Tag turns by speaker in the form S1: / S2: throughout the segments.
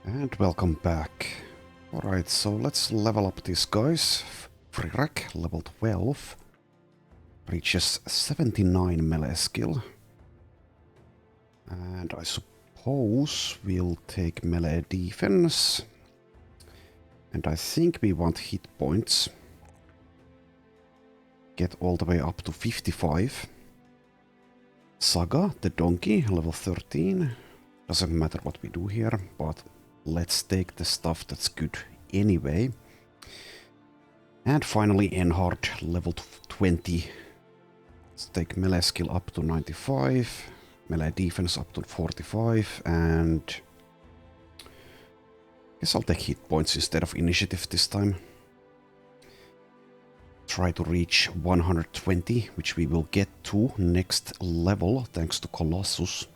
S1: And welcome back. Alright, so let's level up these guys. Frirak, level 12. Reaches 79 melee skill. And I suppose we'll take melee defense. And I think we want hit points. Get all the way up to 55. Saga, the donkey, level 13. Doesn't matter what we do here, but let's take the stuff that's good anyway. And finally Enhard, level 20. Let's take melee skill up to 95. Melee defense up to 45. And I guess I'll take hit points instead of initiative this time. Try to reach 120, which we will get to next level thanks to Colossus.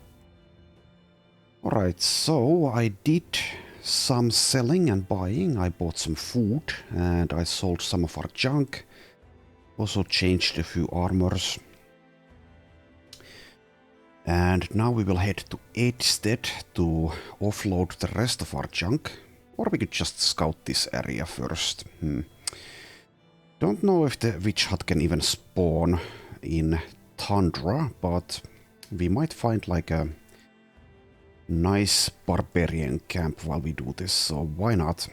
S1: Alright, so I did some selling and buying. I bought some food and I sold some of our junk. Also changed a few armors. And now we will head to Edstead to offload the rest of our junk. Or we could just scout this area first. Don't know if the witch hut can even spawn in Tundra, but we might find like a nice barbarian camp while we do this, so why not?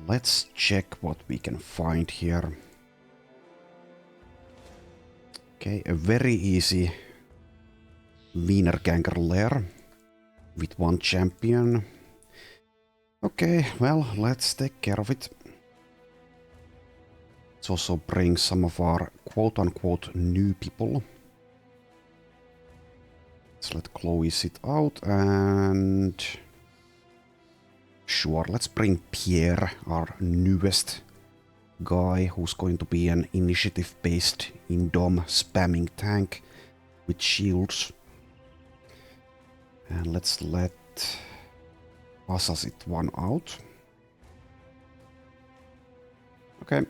S1: Let's check what we can find here. Okay, a very easy Wienerganger lair with one champion. Okay, well, let's take care of it. Let's also bring some of our quote-unquote new people. Let's let Chloe sit out and... Sure, let's bring Pierre, our newest guy, who's going to be an initiative-based Indom spamming tank with shields. And let's let Asa sit one out. Okay.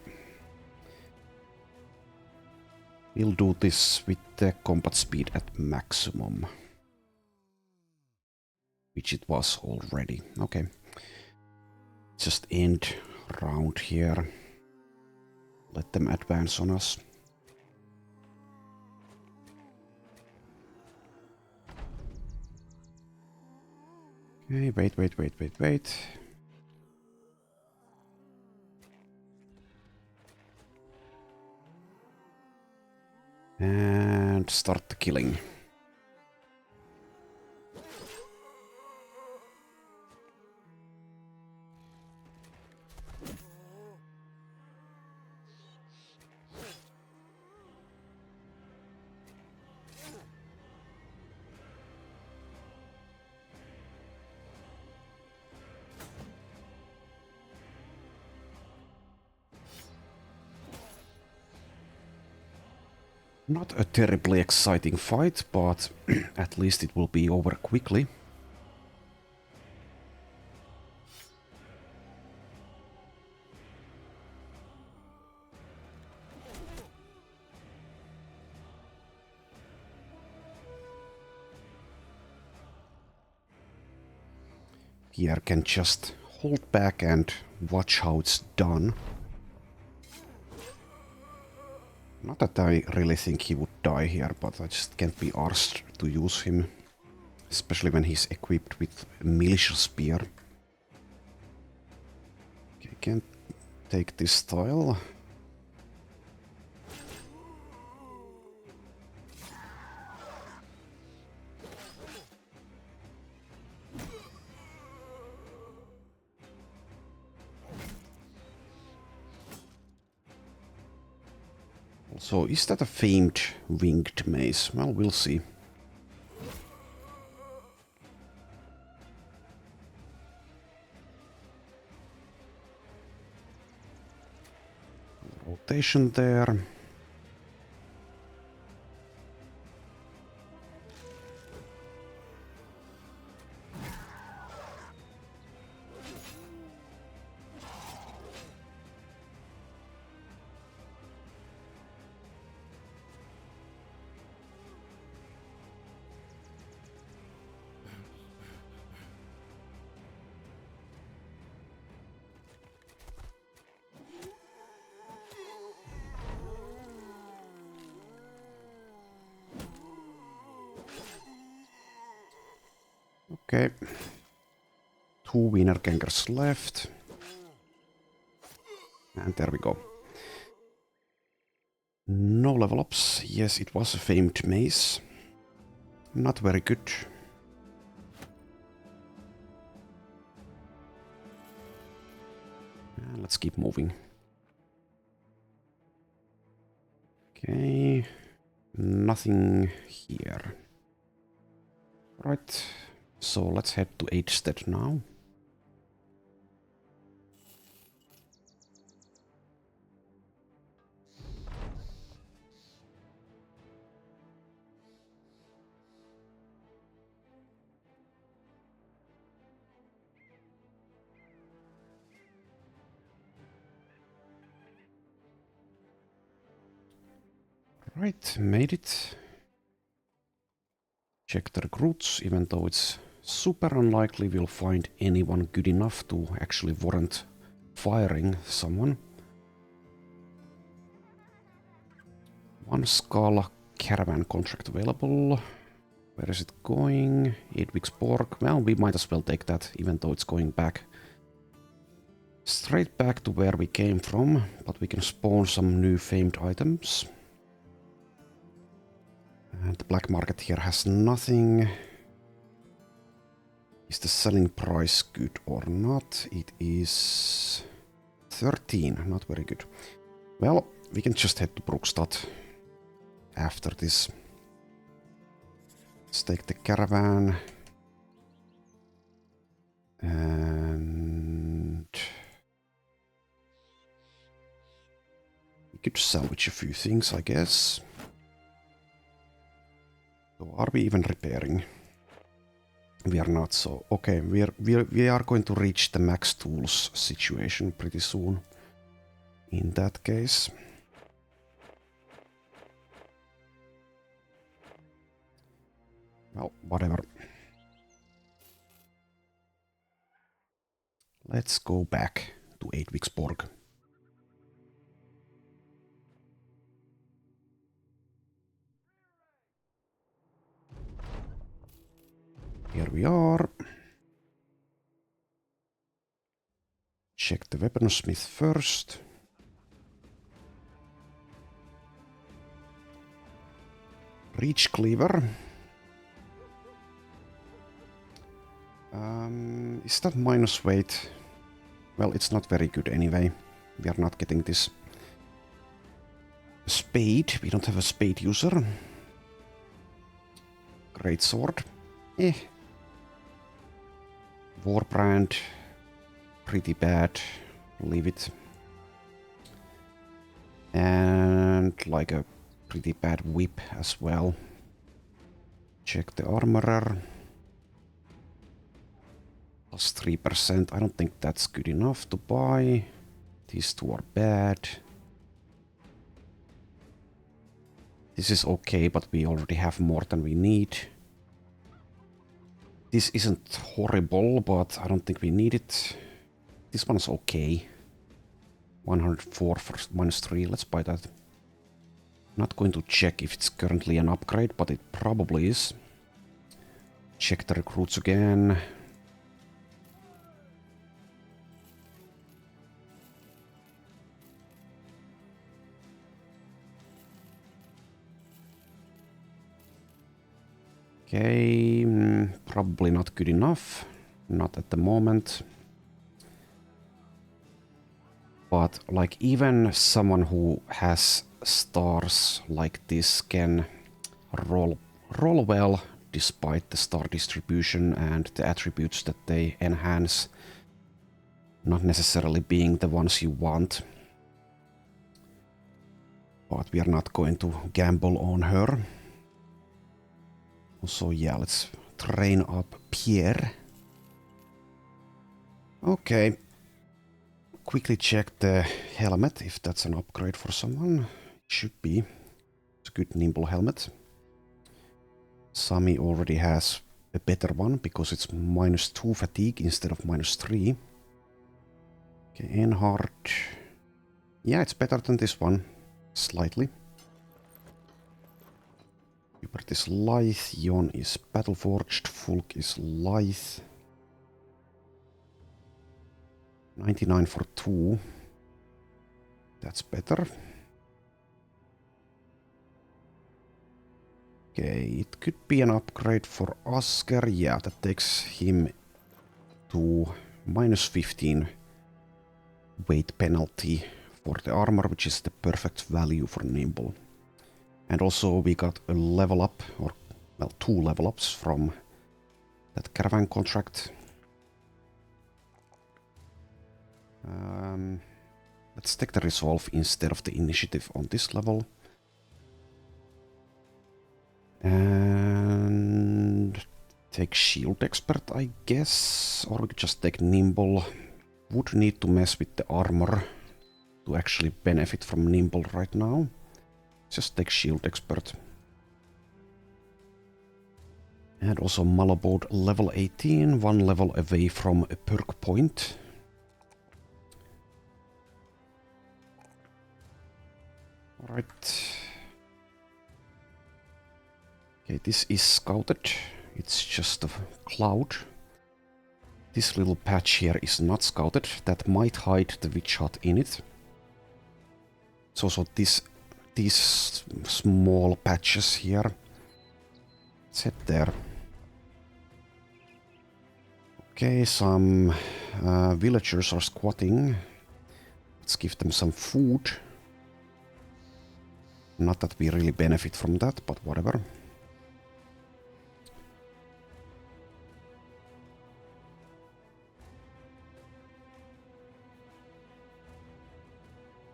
S1: We'll do this with the combat speed at maximum. Which it was already. Okay. Just end round here. Let them advance on us. Okay, wait. And start the killing. Not a terribly exciting fight, but at least it will be over quickly. Pierre can just hold back and watch how it's done. Not that I really think he would die here, but I just can't be arsed to use him. Especially when he's equipped with a militia spear. Okay, can't take this tile. So, is that a famed winged mace? Well, we'll see. Rotation there. Okay. 2 winner gangers left. And there we go. No level ups. Yes, it was a famed maze. Not very good. Let's keep moving. Okay. Nothing here. Right. So let's head to H-Stead now. Right, made it. Check the recruits, even though it's super unlikely we'll find anyone good enough to actually warrant firing someone. One Scala caravan contract available. Where is it going? Ijirok. Well, we might as well take that, even though it's going back. Straight back to where we came from, but we can spawn some new famed items. And the black market here has nothing. Is the selling price good or not? It is 13, not very good. Well, we can just head to Brookstad after this. Let's take the caravan. And we could salvage a few things, I guess. So are we even repairing? We are not, so okay, we are going to reach the max tools situation pretty soon. In that case. Well, whatever. Let's go back to Ijirok. Here we are. Check the weaponsmith first. Reach cleaver. Is that minus weight? Well, it's not very good anyway. We are not getting this. Spade. We don't have a spade user. Great sword. Warbrand. Pretty bad. Leave it. And like a pretty bad whip as well. Check the armorer. Plus 3%. I don't think that's good enough to buy. These two are bad. This is okay, but we already have more than we need. This isn't horrible, but I don't think we need it. This one's okay. 104 for -3. Let's buy that. Not going to check if it's currently an upgrade, but it probably is. Check the recruits again. Okay, probably not good enough. Not at the moment. But like even someone who has stars like this can roll well despite the star distribution and the attributes that they enhance not necessarily being the ones you want. But we are not going to gamble on her. So yeah, let's train up Pierre. Okay. Quickly check the helmet, if that's an upgrade for someone. It should be. It's a good nimble helmet. Sami already has a better one, because it's -2 fatigue instead of -3. Okay, Enhard. Yeah, it's better than this one. Slightly. Hubert is lithe, Jon is battleforged, Fulk is lithe. 99 for 2. That's better. Okay, it could be an upgrade for Asker. Yeah, that takes him to minus 15 weight penalty for the armor, which is the perfect value for Nimble. And also we got a level up, or well, 2 level ups from that caravan contract. Let's take the resolve instead of the initiative on this level. And take shield expert, I guess, or we could just take nimble. Would need to mess with the armor to actually benefit from nimble right now. Just take shield expert. And also Malabode level 18, 1 level away from a perk point. Alright. Okay, this is scouted. It's just a cloud. This little patch here is not scouted. That might hide the witch hut in it. So these small patches here. Let's head there. Okay, some villagers are squatting. Let's give them some food. Not that we really benefit from that, but whatever.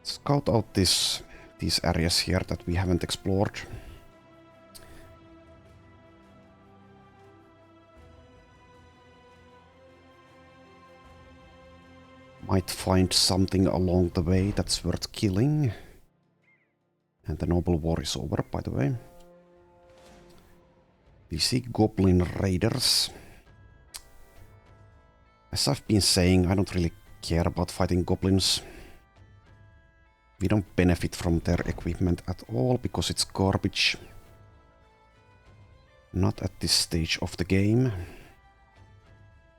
S1: Scout out these areas here that we haven't explored. Might find something along the way that's worth killing. And the noble war is over, by the way. We see goblin raiders. As I've been saying, I don't really care about fighting goblins. We don't benefit from their equipment at all because it's garbage. Not at this stage of the game.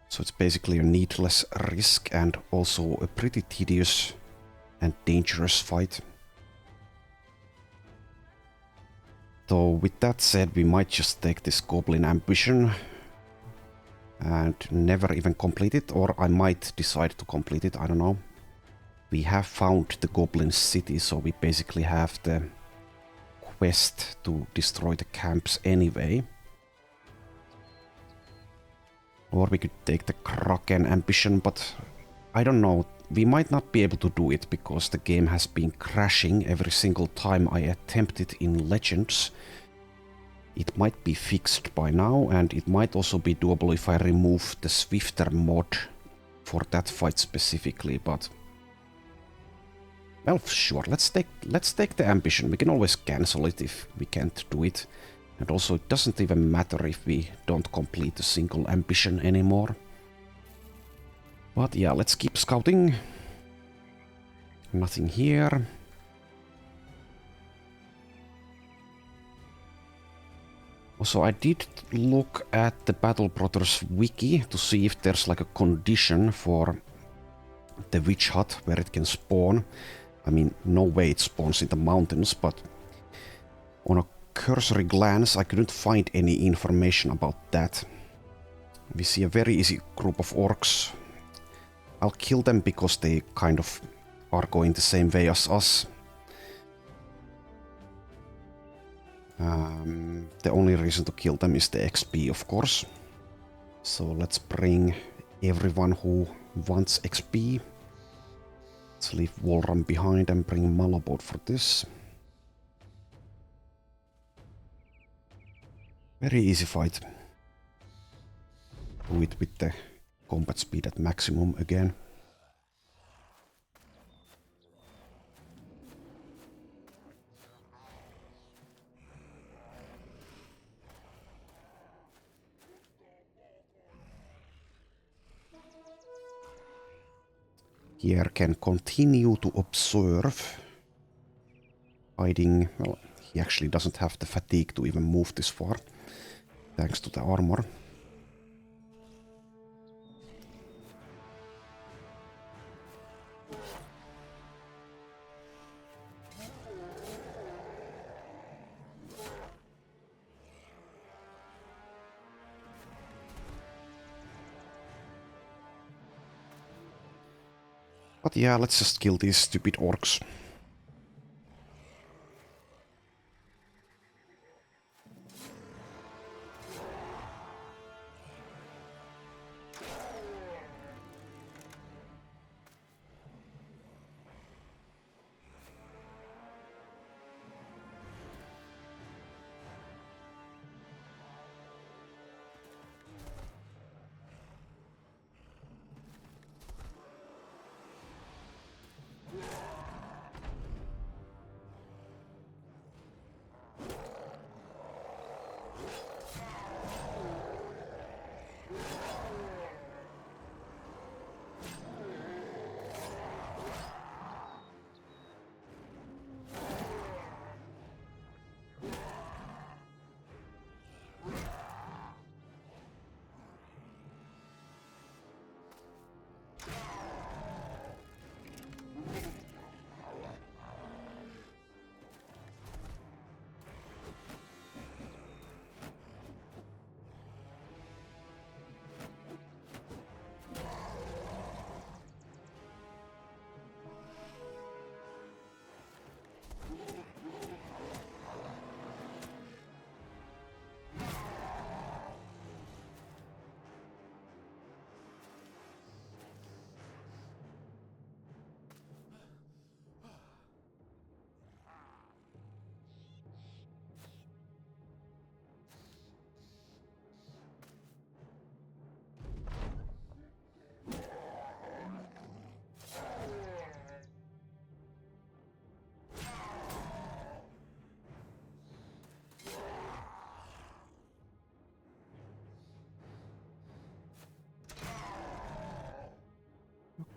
S1: So it's basically a needless risk and also a pretty tedious and dangerous fight. So with that said, we might just take this goblin ambition and never even complete it, or I might decide to complete it, I don't know. We have found the goblin city, so we basically have the quest to destroy the camps anyway. Or we could take the Kraken ambition, but I don't know. We might not be able to do it because the game has been crashing every single time I attempt it in Legends. It might be fixed by now, and it might also be doable if I remove the Swifter mod for that fight specifically, but... Well, sure, let's take the ambition. We can always cancel it if we can't do it. And also, it doesn't even matter if we don't complete a single ambition anymore. But yeah, let's keep scouting. Nothing here. Also, I did look at the Battle Brothers wiki to see if there's like a condition for the witch hut where it can spawn. I mean, no way it spawns in the mountains, but on a cursory glance I couldn't find any information about that. We see a very easy group of orcs. I'll kill them because they kind of are going the same way as us. The only reason to kill them is the XP, of course. So let's bring everyone who wants XP. Let's leave Walram behind and bring Malabode for this. Very easy fight. Do it with the combat speed at maximum again. Here can continue to observe. Hiding, well, he actually doesn't have the fatigue to even move this far, thanks to the armor. But yeah, let's just kill these stupid orcs.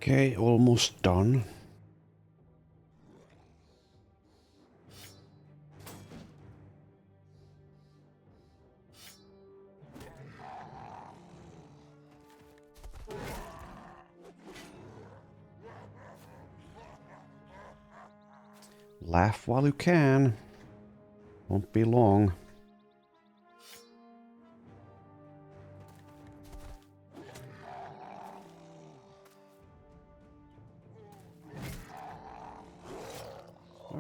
S1: Okay, almost done. Laugh while you can. Won't be long.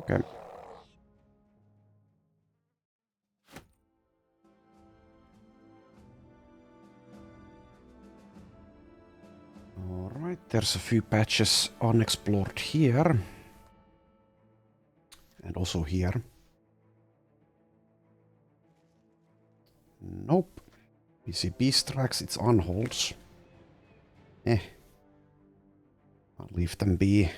S1: Okay. Alright, there's a few patches unexplored here. And also here. Nope. We see beast tracks, it's unholds. I'll leave them be.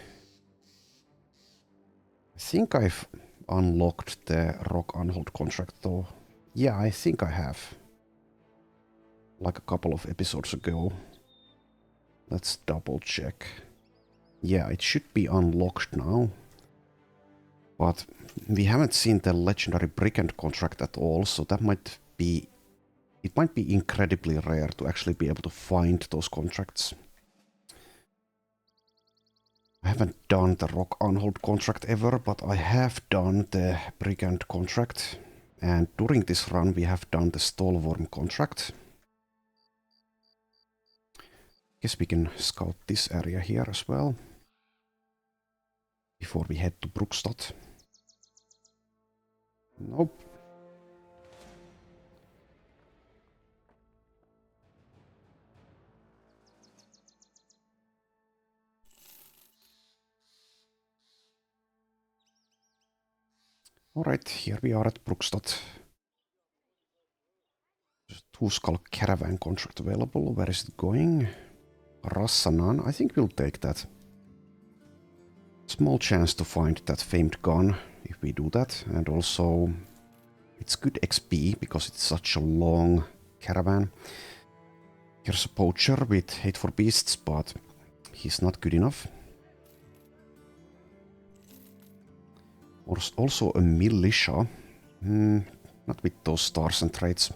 S1: I think I've unlocked the rock unhold contract though. Yeah, I think I have. Like a couple of episodes ago. Let's double check. Yeah, it should be unlocked now. But we haven't seen the legendary brigand contract at all, so that might be... It might be incredibly rare to actually be able to find those contracts. I haven't done the rock unhold contract ever, but I have done the brigand contract. And during this run we have done the Stallworm contract. Guess we can scout this area here as well. Before we head to Brookstad. Nope. Alright, here we are at Brookstad. Two-skull caravan contract available. Where is it going? Rassanan. I think we'll take that. Small chance to find that famed gun if we do that. And also, it's good XP because it's such a long caravan. Here's a poacher with hate for beasts, but he's not good enough. Also a militia. Not with those stars and traits.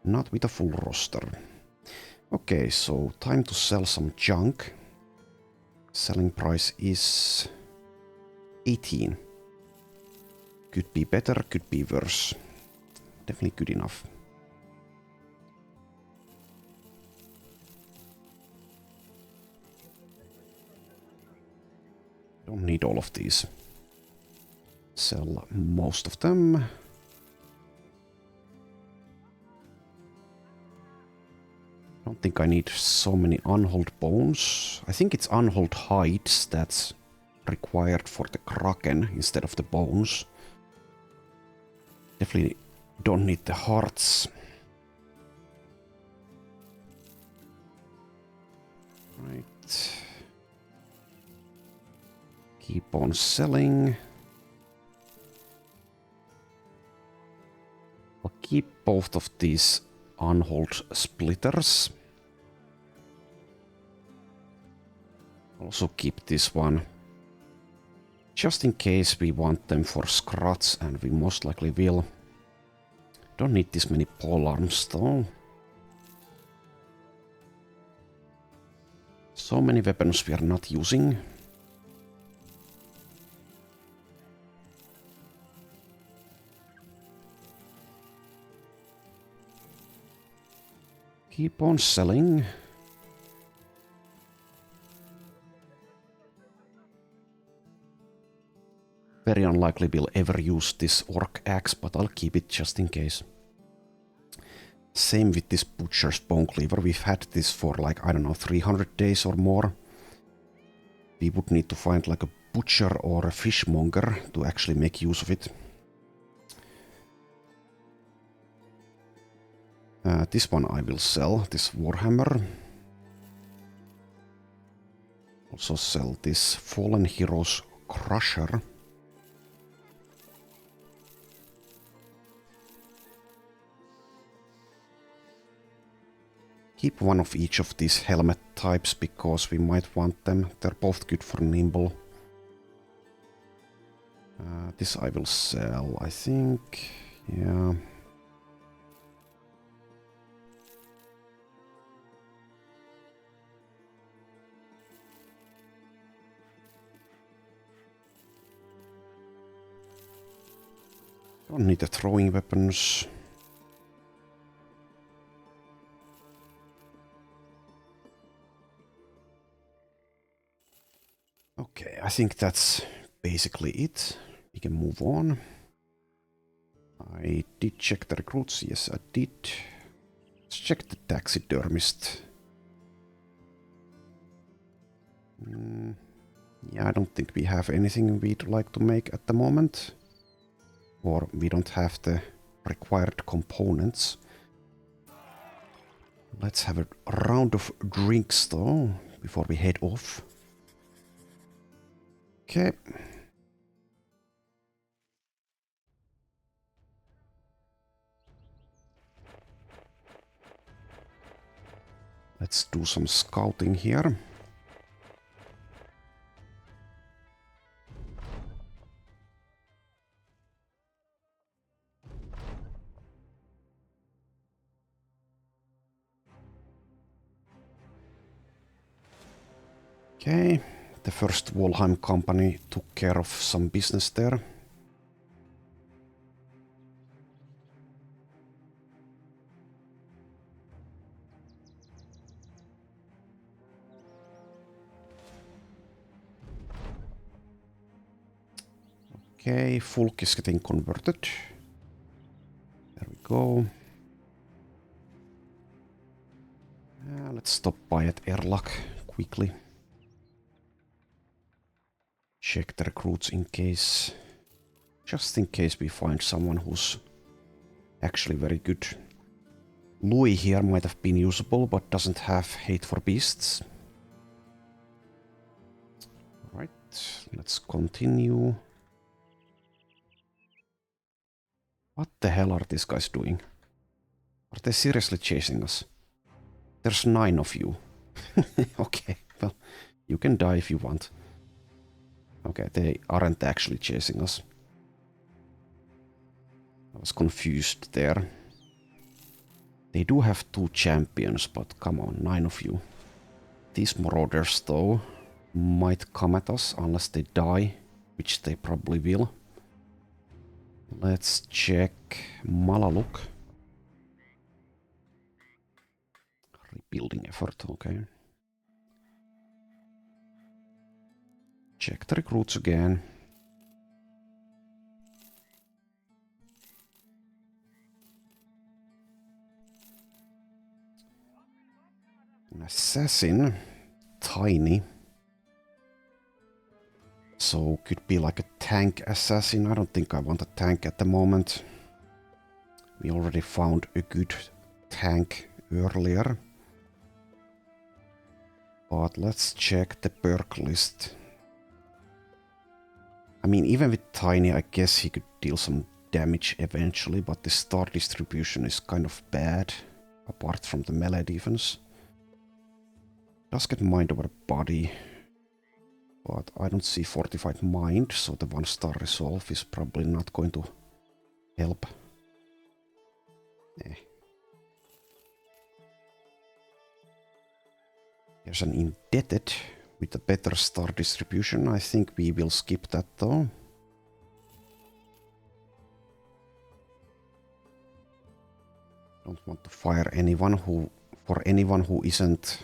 S1: Not with a full roster. Okay, so time to sell some junk. Selling price is 18. Could be better, could be worse. Definitely good enough. Don't need all of these. Sell most of them. Don't think I need so many unhulled bones. I think it's unhulled hides that's required for the Kraken instead of the bones. Definitely don't need the hearts. Right. Keep on selling. I'll keep both of these unhulled splitters. Also keep this one. Just in case we want them for scratch, and we most likely will. Don't need this many pole arms though. So many weapons we are not using. Keep on selling. Very unlikely we'll ever use this orc axe, but I'll keep it just in case. Same with this butcher's bone cleaver. We've had this for like, I don't know, 300 days or more. We would need to find like a butcher or a fishmonger to actually make use of it. This one I will sell, this warhammer. Also sell this Fallen Heroes Crusher. Keep one of each of these helmet types because we might want them. They're both good for nimble. This I will sell, I think. Yeah. Don't need the throwing weapons. Okay, I think that's basically it. We can move on. I did check the recruits. Yes, I did. Let's check the taxidermist. Yeah, I don't think we have anything we'd like to make at the moment. Or we don't have the required components. Let's have a round of drinks though, before we head off. Okay. Let's do some scouting here. Okay, the first Walheim company took care of some business there. Okay, Fulk is getting converted. There we go. Let's stop by at Erlak quickly. Check the recruits in case... Just in case we find someone who's actually very good. Louis here might have been usable, but doesn't have hate for beasts. Alright, let's continue. What the hell are these guys doing? Are they seriously chasing us? There's 9 of you. Okay, well, you can die if you want. Okay, they aren't actually chasing us. I was confused there. They do have 2 champions, but come on, 9 of you. These marauders, though, might come at us unless they die, which they probably will. Let's check Malaluk. Rebuilding effort, okay. Check the recruits again. An assassin. Tiny. So could be like a tank assassin. I don't think I want a tank at the moment. We already found a good tank earlier. But let's check the perk list. I mean, even with Tiny, I guess he could deal some damage eventually, but the star distribution is kind of bad, apart from the melee defense. Does get mind over body, but I don't see fortified mind, so the 1-star resolve is probably not going to help. Eh. There's an indebted with a better star distribution. I think we will skip that though. Don't want to fire anyone who isn't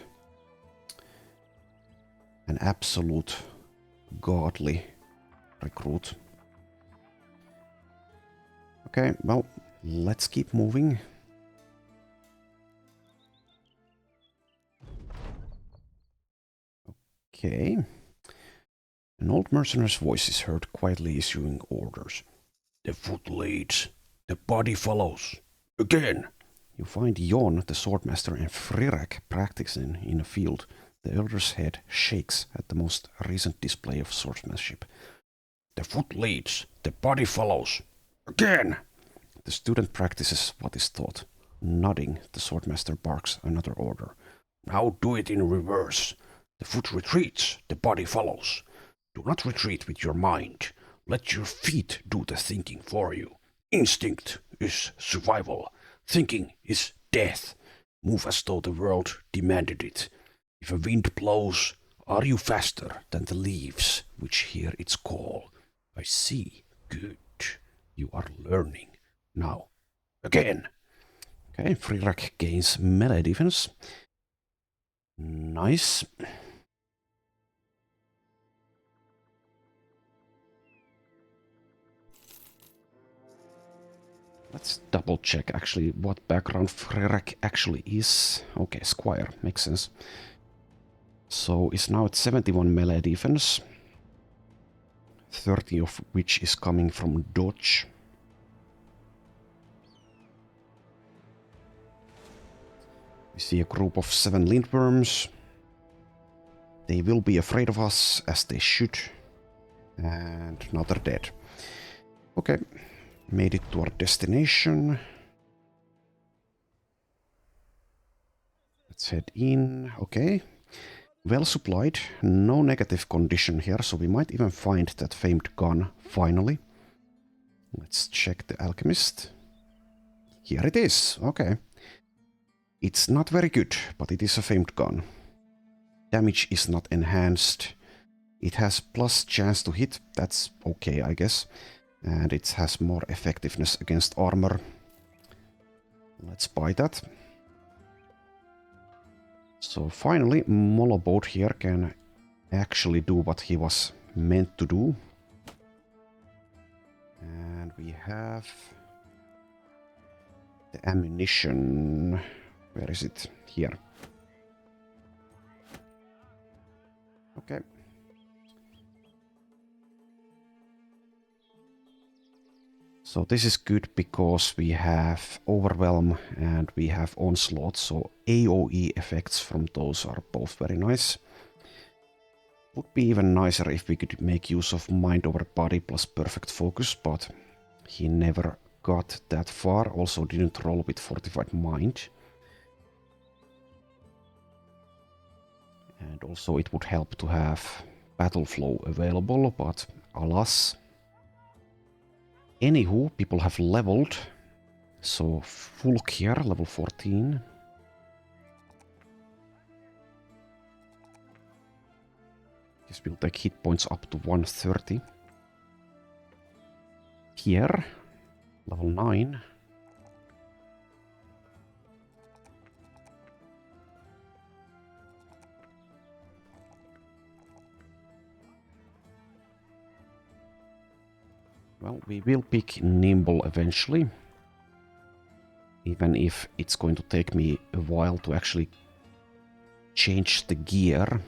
S1: an absolute godly recruit. Okay, well, let's keep moving. Okay. An old mercenary's voice is heard quietly issuing orders. The foot leads, the body follows. Again! You find Jon, the swordmaster, and Frirak practicing in a field. The elder's head shakes at the most recent display of swordsmanship. The foot leads, the body follows. Again! The student practices what is taught. Nodding, the swordmaster barks another order. Now do it in reverse. The foot retreats, the body follows. Do not retreat with your mind. Let your feet do the thinking for you. Instinct is survival. Thinking is death. Move as though the world demanded it. If a wind blows, are you faster than the leaves which hear its call? I see. Good. You are learning. Now, again. Okay, Frirak gains melee defense. Nice. Let's double check actually what background Frirak actually is. Okay, Squire, makes sense. So it's now at 71 melee defense, 30 of which is coming from dodge. We see a group of 7 lindworms. They will be afraid of us, as they should. And now they're dead. Okay, made it to our destination. Let's head in. Okay. Well supplied, no negative condition here, so we might even find that famed gun, finally. Let's check the alchemist. Here it is, okay. It's not very good, but it is a famed gun. Damage is not enhanced. It has plus chance to hit, that's okay, I guess. And it has more effectiveness against armor. Let's buy that. So finally, Molobot here can actually do what he was meant to do. And we have the ammunition. Where is it? Here. Okay. So this is good because we have Overwhelm and we have Onslaught, so AoE effects from those are both very nice. Would be even nicer if we could make use of Mind over Body plus Perfect Focus, but he never got that far, also didn't roll with Fortified Mind. And also it would help to have Battle Flow available, but alas. Anywho, people have leveled. So Fulk here, level 14. This will take hit points up to 130. Here, level 9. Well, we will pick Nimble eventually. Even if it's going to take me a while to actually change the gear.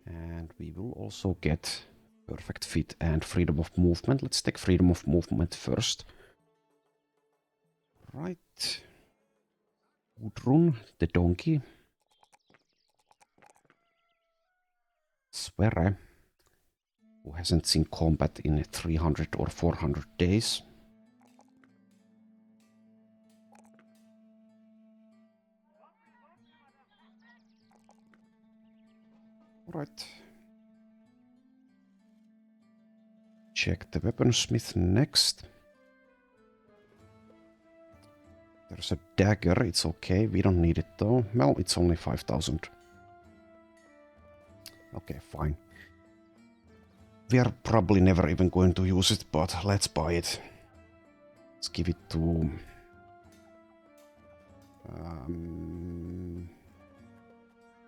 S1: And we will also get perfect fit and freedom of movement. Let's take freedom of movement first. Right. Gudrun, the donkey. Sverre, who hasn't seen combat in 300 or 400 days. Alright. Check the weaponsmith next. There's a dagger, it's okay, we don't need it though. Well, it's only 5,000. Okay, fine. We are probably never even going to use it, but let's buy it. Let's give it to...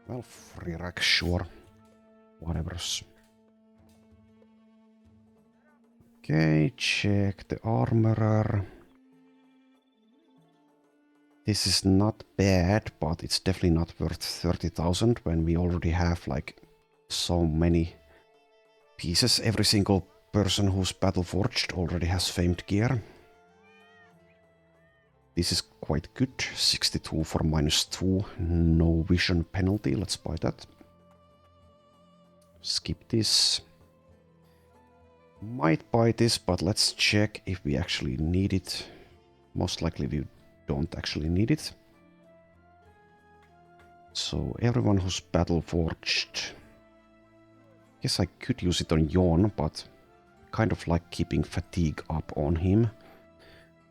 S1: well, Frirak, sure. Whatever's. Okay, check the armorer. This is not bad, but it's definitely not worth 30,000 when we already have like so many pieces. Every single person who's battle forged already has famed gear. This is quite good. 62 for -2. No vision penalty. Let's buy that. Skip this. Might buy this, but let's check if we actually need it. Most likely we don't actually need it. So everyone who's battle forged. Guess I could use it on Jon, but kind of like keeping fatigue up on him.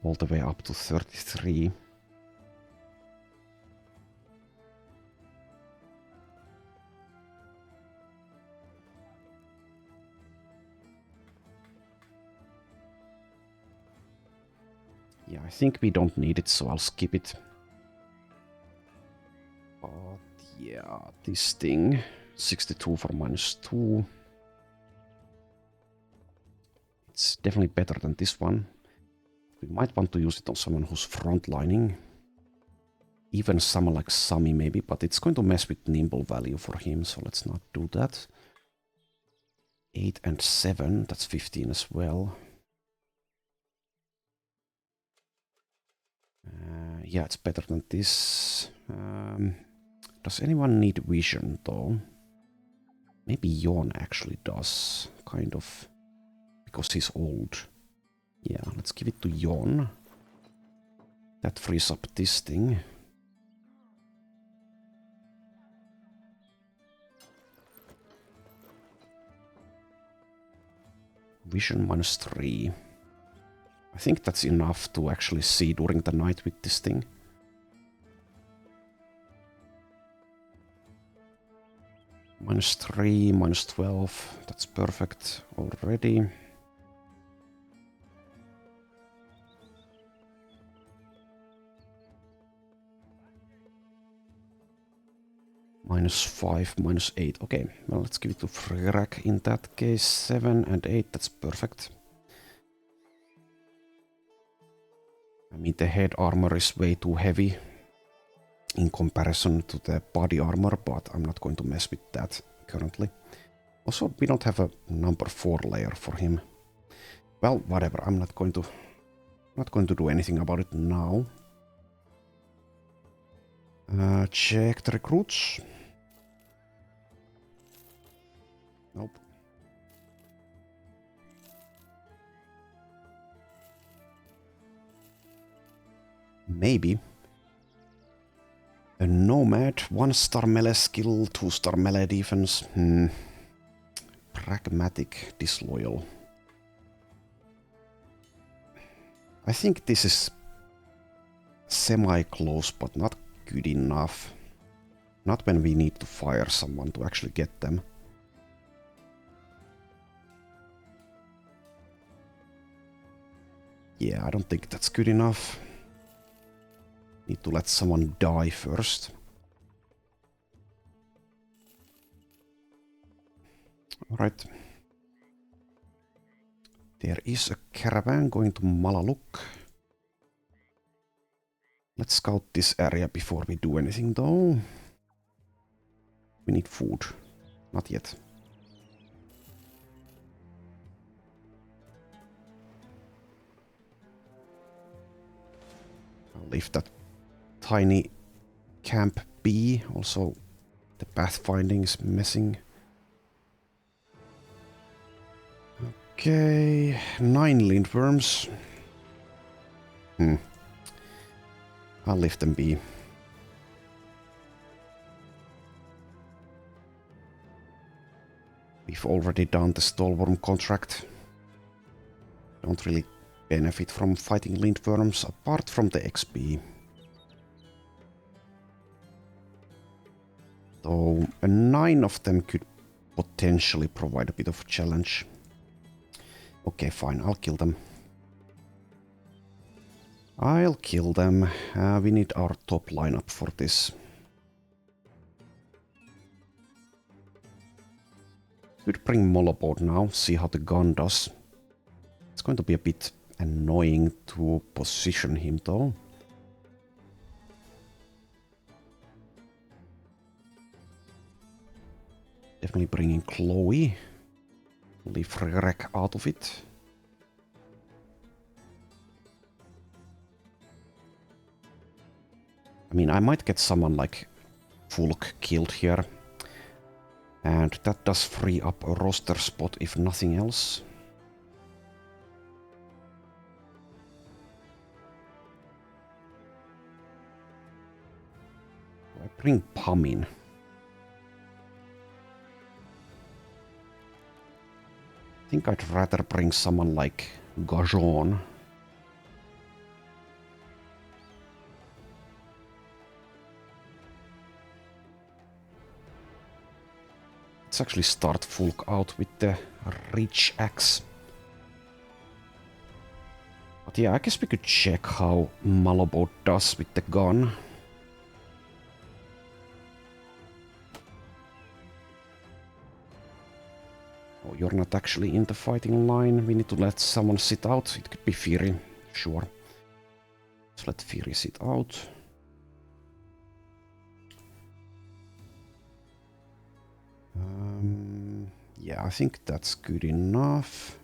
S1: All the way up to 33. Yeah, I think we don't need it, so I'll skip it. But yeah, this thing, 62 for -2. It's definitely better than this one. We might want to use it on someone who's frontlining. Even someone like Sami maybe, but it's going to mess with nimble value for him, so let's not do that. 8 and 7, that's 15 as well. Yeah, it's better than this. Does anyone need vision though? Maybe Jon actually does, kind of, because he's old. Yeah, let's give it to Jon. That frees up this thing. Vision -3. I think that's enough to actually see during the night with this thing. -3, -12, that's perfect already. -5, -8. Okay, well, let's give it to Frirak in that case. 7 and 8, that's perfect. I mean, the head armor is way too heavy in comparison to the body armor, but I'm not going to mess with that currently. Also, we don't have a number 4 layer for him. Well, whatever, I'm not going to do anything about it now. Check the recruits. Nope. Maybe. A nomad, 1-star melee skill, 2-star melee defense. Pragmatic, disloyal. I think this is semi-close, but not good enough. Not when we need to fire someone to actually get them. Yeah, I don't think that's good enough. Need to let someone die first. Alright. There is a caravan going to Malaluk. Let's scout this area before we do anything though. We need food. Not yet. I'll leave that tiny camp be. Also, the pathfinding is messing. Okay, 9 lindworms. I'll leave them be. We've already done the Stallworm contract. Don't really benefit from fighting lindworms apart from the XP. Though 9 of them could potentially provide a bit of a challenge. Okay, fine, I'll kill them. I'll kill them. We need our top lineup for this. Could bring Molobot now, see how the gun does. It's going to be a bit annoying to position him though. Definitely bringing Chloe. Leave Rek out of it. I mean, I might get someone like Fulk killed here. And that does free up a roster spot if nothing else. I bring Pamin. I think I'd rather bring someone like Gajon. Let's actually start Fulk out with the Rich Axe. But yeah, I guess we could check how Malobot does with the gun. Oh, you're not actually in the fighting line. We need to let someone sit out. It could be Fury, sure. Let's let Fury sit out. Yeah, I think that's good enough.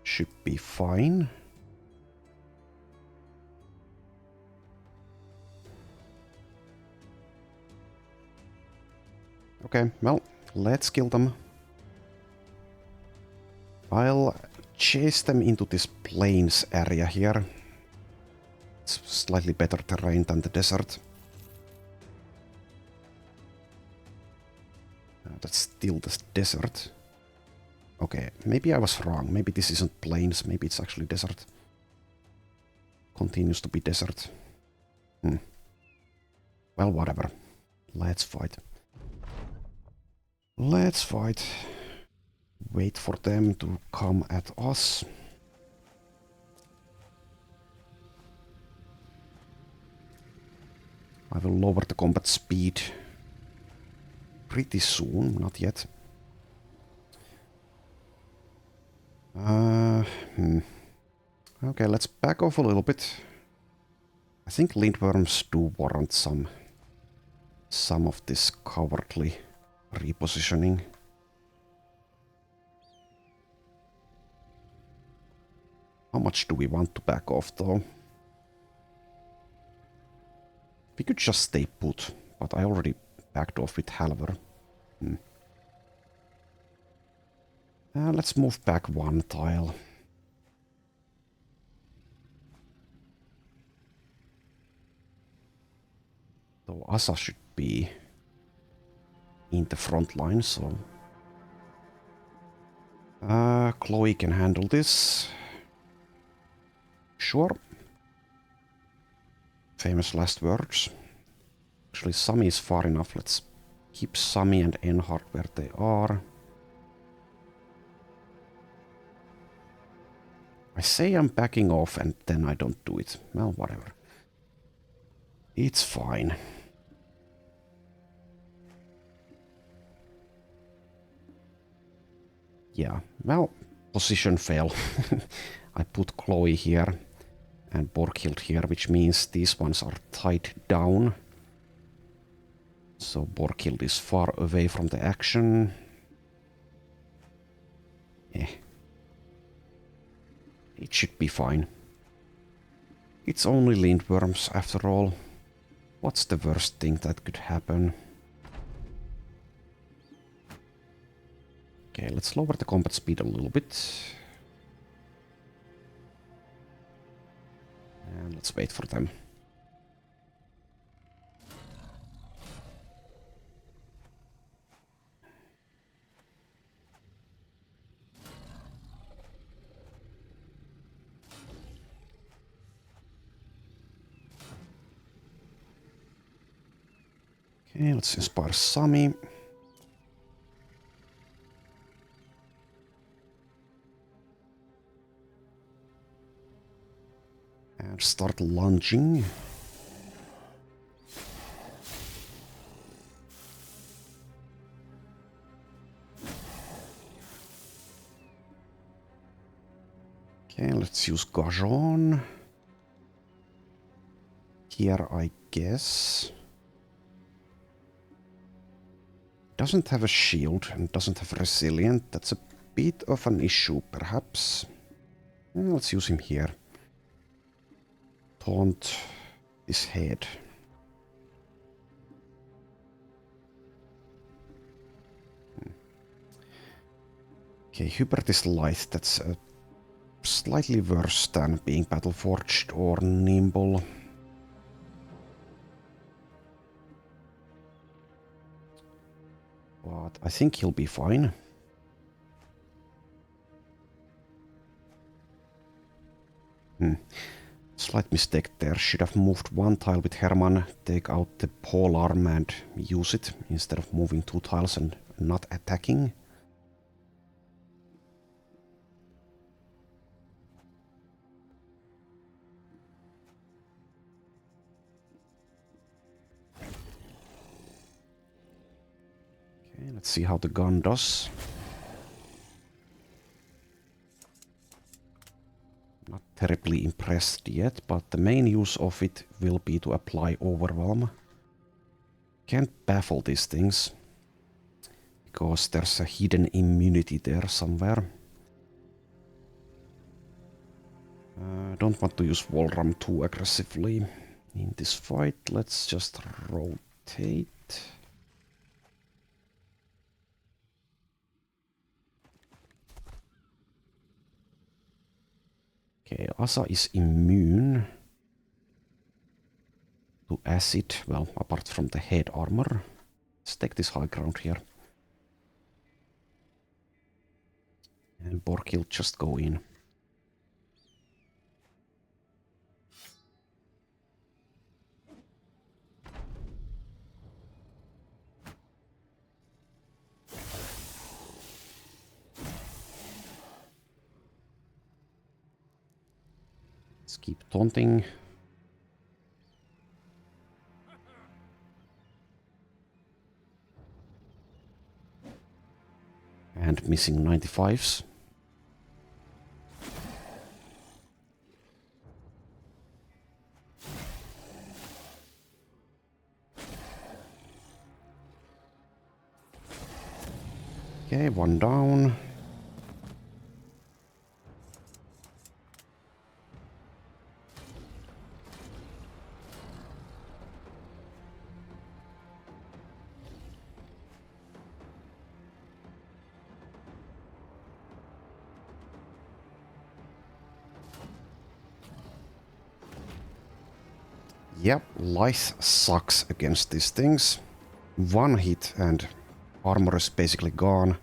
S1: Should be fine. Okay, well, let's kill them. I'll chase them into this plains area here. It's slightly better terrain than the desert. That's still the desert. Okay, maybe I was wrong. Maybe this isn't plains. Maybe it's actually desert. Continues to be desert. Well, whatever. Let's fight. Let's fight. Wait for them to come at us. I will lower the combat speed pretty soon, not yet. Okay, let's back off a little bit. I think lindworms do warrant some of this cowardly repositioning. How much do we want to back off though? We could just stay put, but I already backed off with Halver. Let's move back one tile. Asa should be in the front line, so... Chloe can handle this. Sure. Famous last words. Actually, Sami is far enough. Let's keep Sami and Enhard where they are. I say I'm backing off and then I don't do it. Well, whatever. It's fine. Yeah, well, position fail. I put Chloe here and Borghild here, which means these ones are tied down. So Borghild is far away from the action. It should be fine. It's only lindworms after all. What's the worst thing that could happen? Okay, let's lower the combat speed a little bit. And let's wait for them. Okay, let's inspire Sami. And start lunging. Okay, let's use Gajon. Here, I guess. Doesn't have a shield and doesn't have resilient. That's a bit of an issue, perhaps. Let's use him here. Taunt his head. Okay, Hubert is light. That's slightly worse than being battle-forged or nimble. But I think he'll be fine. Slight mistake there. Should have moved one tile with Herman, take out the pole arm and use it instead of moving 2 tiles and not attacking. Okay, let's see how the gun does. Not terribly impressed yet, but the main use of it will be to apply overwhelm. Can't baffle these things, because there's a hidden immunity there somewhere. Don't want to use Walram too aggressively in this fight. Let's just rotate. Okay, Asa is immune to acid, well, apart from the head armor. Let's take this high ground here. And Borghild just go in. Let's keep taunting. And missing 95s. Okay, one down. Yep, life sucks against these things. One hit and armor is basically gone.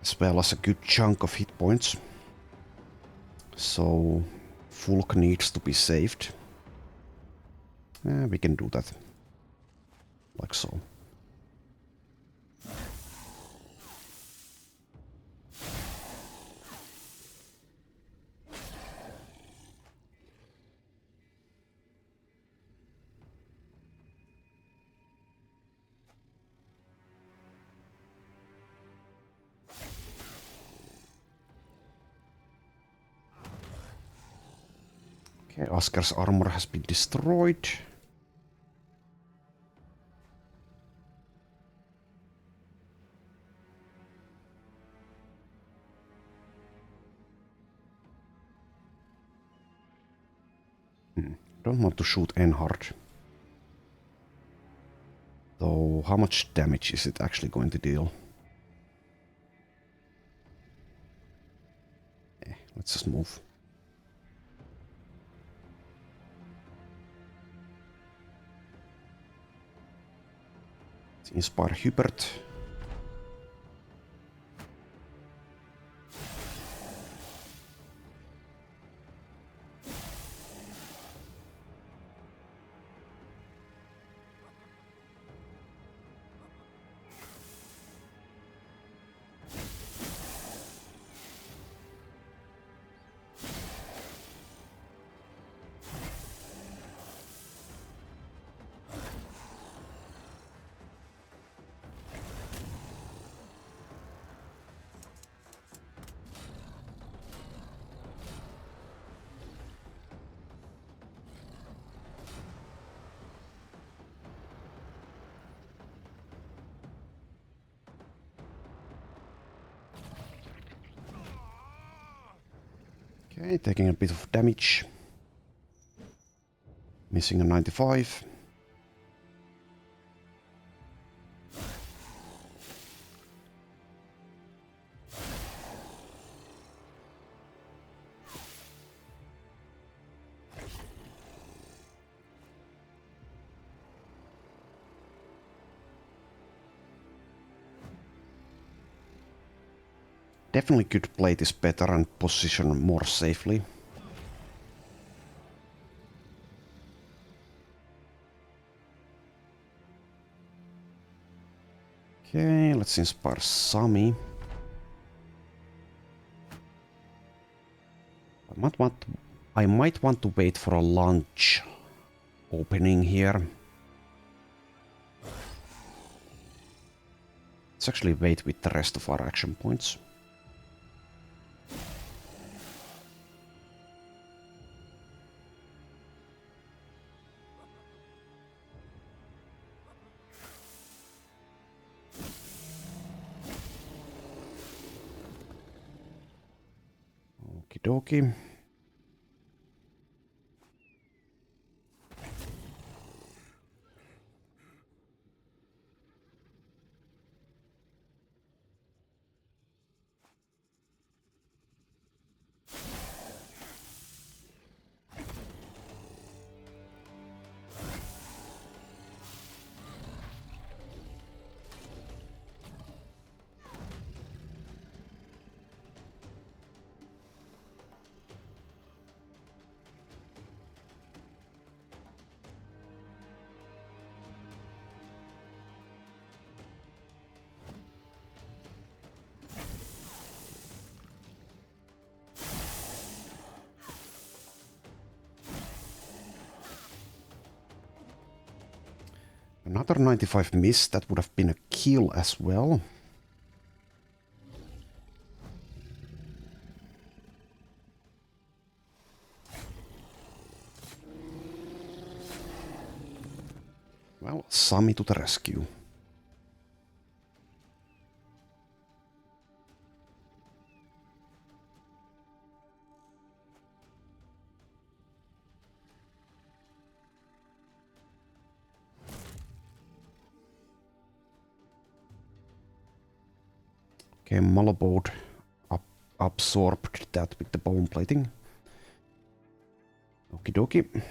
S1: As well as a good chunk of hit points. So Fulk needs to be saved. We can do that. Like so. Okay, Asker's armor has been destroyed. Don't want to shoot Enhard. Though, how much damage is it actually going to deal? Let's just move. Let's inspire Hubert. Okay, taking a bit of damage. Missing a 95. Definitely could play this better and position more safely. Okay, let's inspire Sami. I might want to wait for a lunge opening here. Let's actually wait with the rest of our action points. Okie dokie. Another 95 miss, that would have been a kill as well. Well, Sami to the rescue. Okay, Malabode absorbed that with the bone plating. Okie dokie.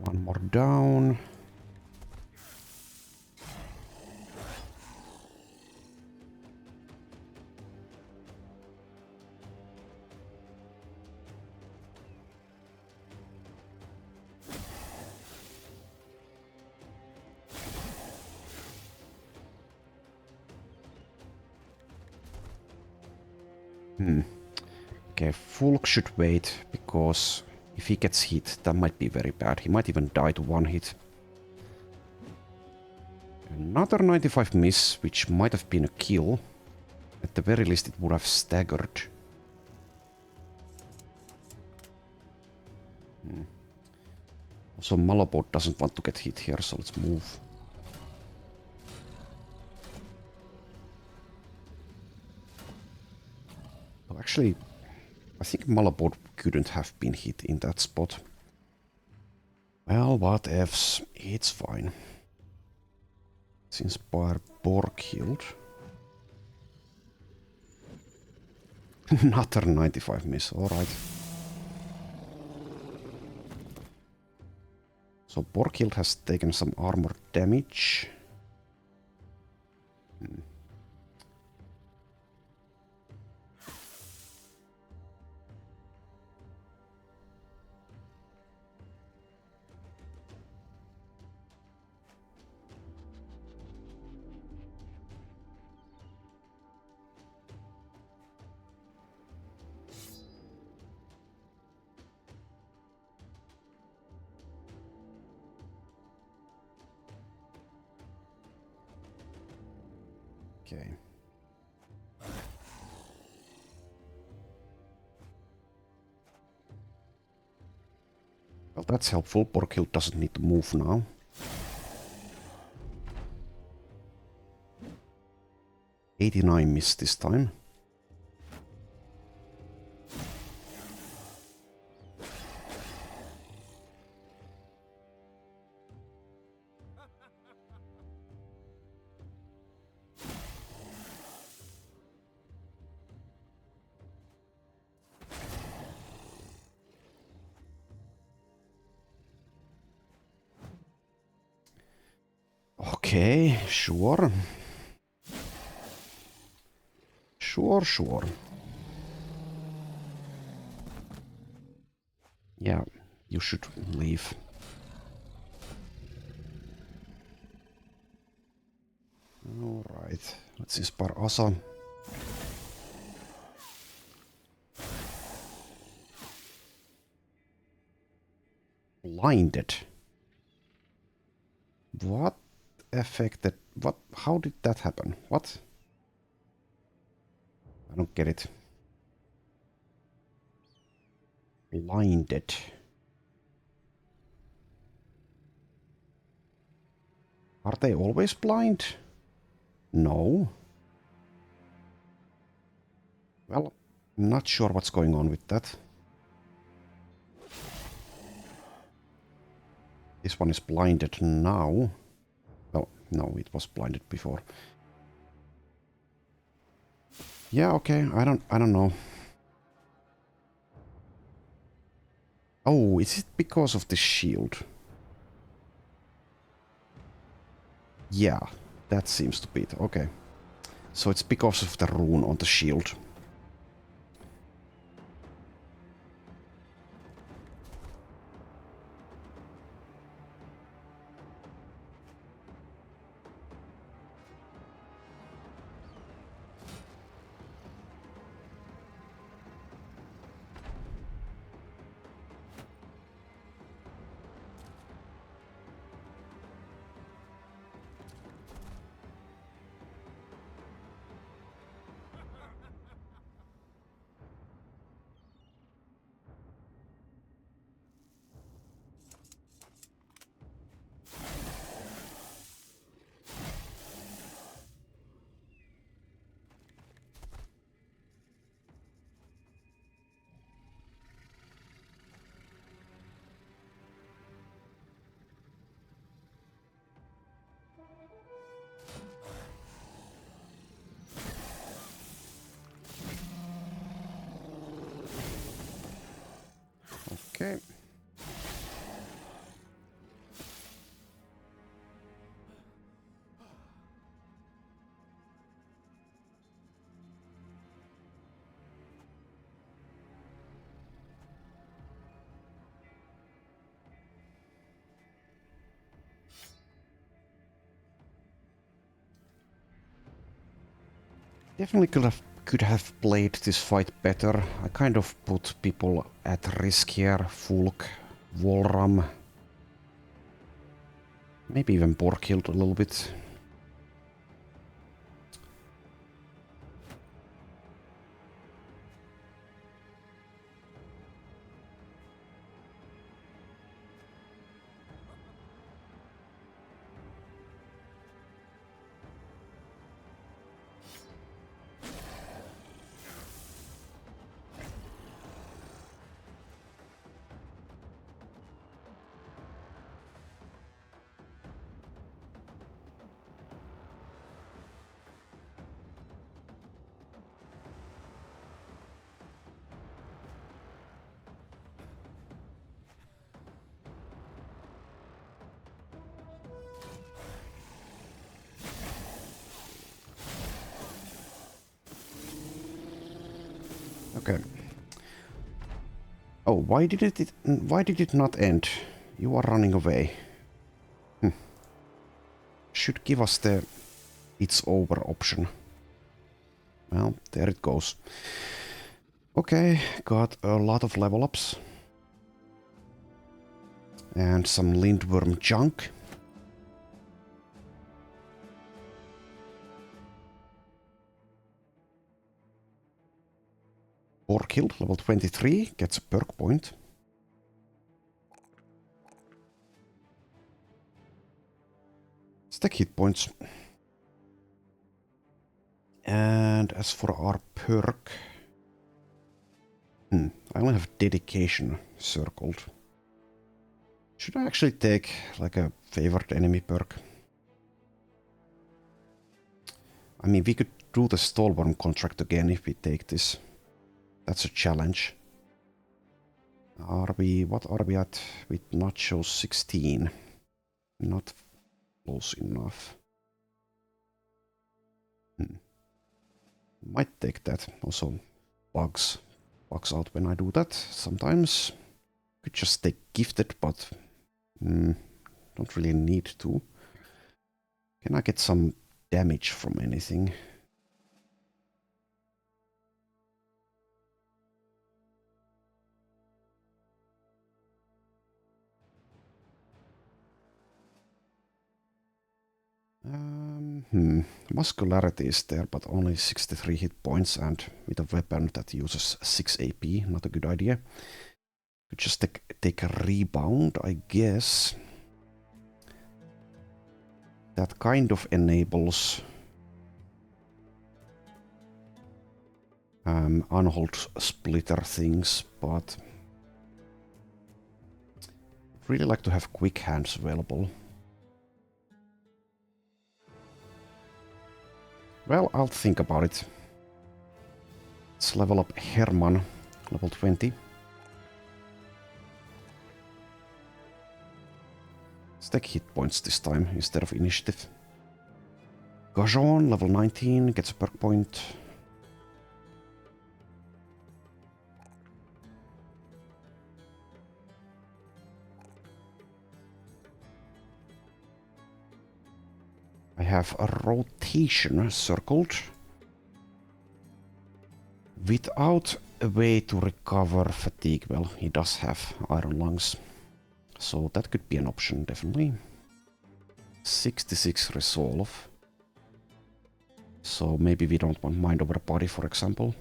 S1: One more down. Okay, Fulk should wait, because if he gets hit, that might be very bad. He might even die to one hit. Another 95 miss, which might have been a kill. At the very least, it would have staggered. Also, Malabot doesn't want to get hit here, so let's move. Oh, actually, I think Malabot couldn't have been hit in that spot. Well, what ifs? It's fine. Let's inspire Borghild. Another 95 miss, alright. So Borghild has taken some armor damage. Okay. Well, that's helpful. Borghild doesn't need to move now. '89 missed this time. Okay, sure. Sure. Yeah, you should leave. Alright, let's inspire Asa. Blinded. What affected... What? How did that happen? What? I don't get it. Blinded. Are they always blind? No. Well, not sure what's going on with that. This one is blinded now. Well, no, it was blinded before. Yeah, okay, I don't know. Oh, is it because of the shield? Yeah, that seems to be it. Okay. So it's because of the rune on the shield. Okay. Definitely could have played this fight better. I kind of put people at risk here. Fulk, Volram. Maybe even Borkild a little bit. Okay. Oh, why did it not end? You are running away. Should give us the it's over option. Well, there it goes. Okay, got a lot of level ups. And some lindworm junk. Orkill, level 23, gets a perk point. Stack hit points. And as for our perk... I only have dedication circled. Should I actually take like a favored enemy perk? I mean, we could do the Stallworm contract again if we take this. That's a challenge. What are we at with Nachos 16? Not close enough. Might take that. Also, bugs out when I do that sometimes. Could just take gifted, but don't really need to. Can I get some damage from anything? Muscularity is there, but only 63 hit points, and with a weapon that uses 6 AP, not a good idea. Could just take a rebound, I guess. That kind of enables unhold splitter things, but I'd really like to have quick hands available. Well, I'll think about it. Let's level up Herman, level 20. Stack hit points this time instead of initiative. Gajon, level 19, gets a perk point. I have a rotation circled. Without a way to recover fatigue. Well, he does have iron lungs. So that could be an option, definitely. 66 resolve. So maybe we don't want mind over body, for example.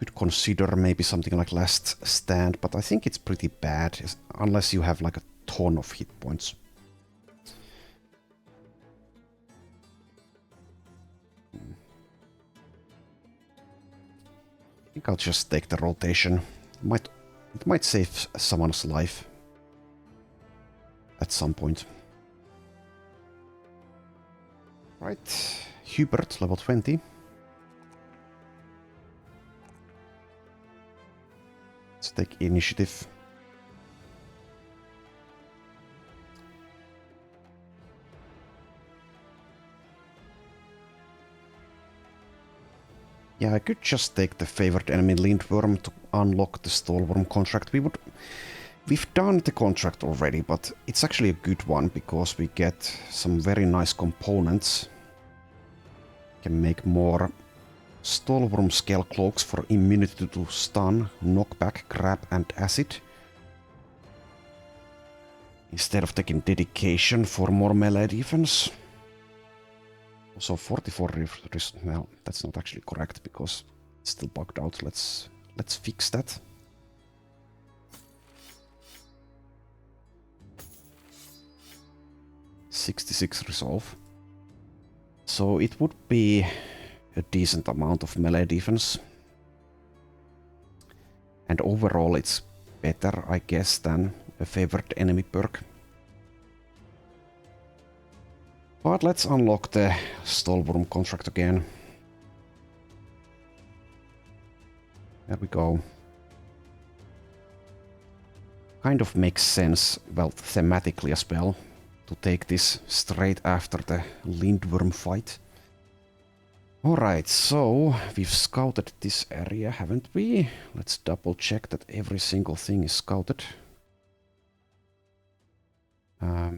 S1: Could consider maybe something like last stand, but I think it's pretty bad, unless you have like a ton of hit points. I think I'll just take the rotation. It might save someone's life at some point. Right, Hubert, level 20. Let's take initiative. Yeah, I could just take the favored enemy Lindworm to unlock the Stallworm contract. We've done the contract already, but it's actually a good one because we get some very nice components. Can make more Stallworm scale cloaks for immunity to stun, knockback, grab and acid. Instead of taking dedication for more melee defense. Also 44 well, that's not actually correct because it's still bugged out. Let's fix that. $66 resolve. So it would be a decent amount of melee defense. And overall it's better, I guess, than a favored enemy perk. But let's unlock the Stallworm contract again. There we go. Kind of makes sense, well, thematically as well, to take this straight after the Lindworm fight. Alright, so we've scouted this area, haven't we? Let's double check that every single thing is scouted.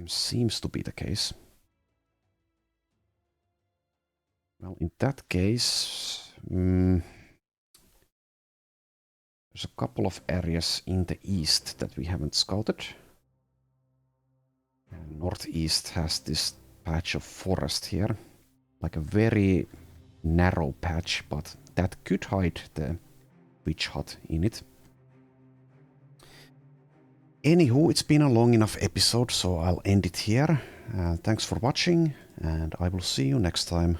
S1: Seems to be the case. Well, in that case, there's a couple of areas in the east that we haven't scouted. Northeast has this patch of forest here, like a very narrow patch, but that could hide the witch hut in it. Anywho, it's been a long enough episode, so I'll end it here. Thanks for watching, and I will see you next time.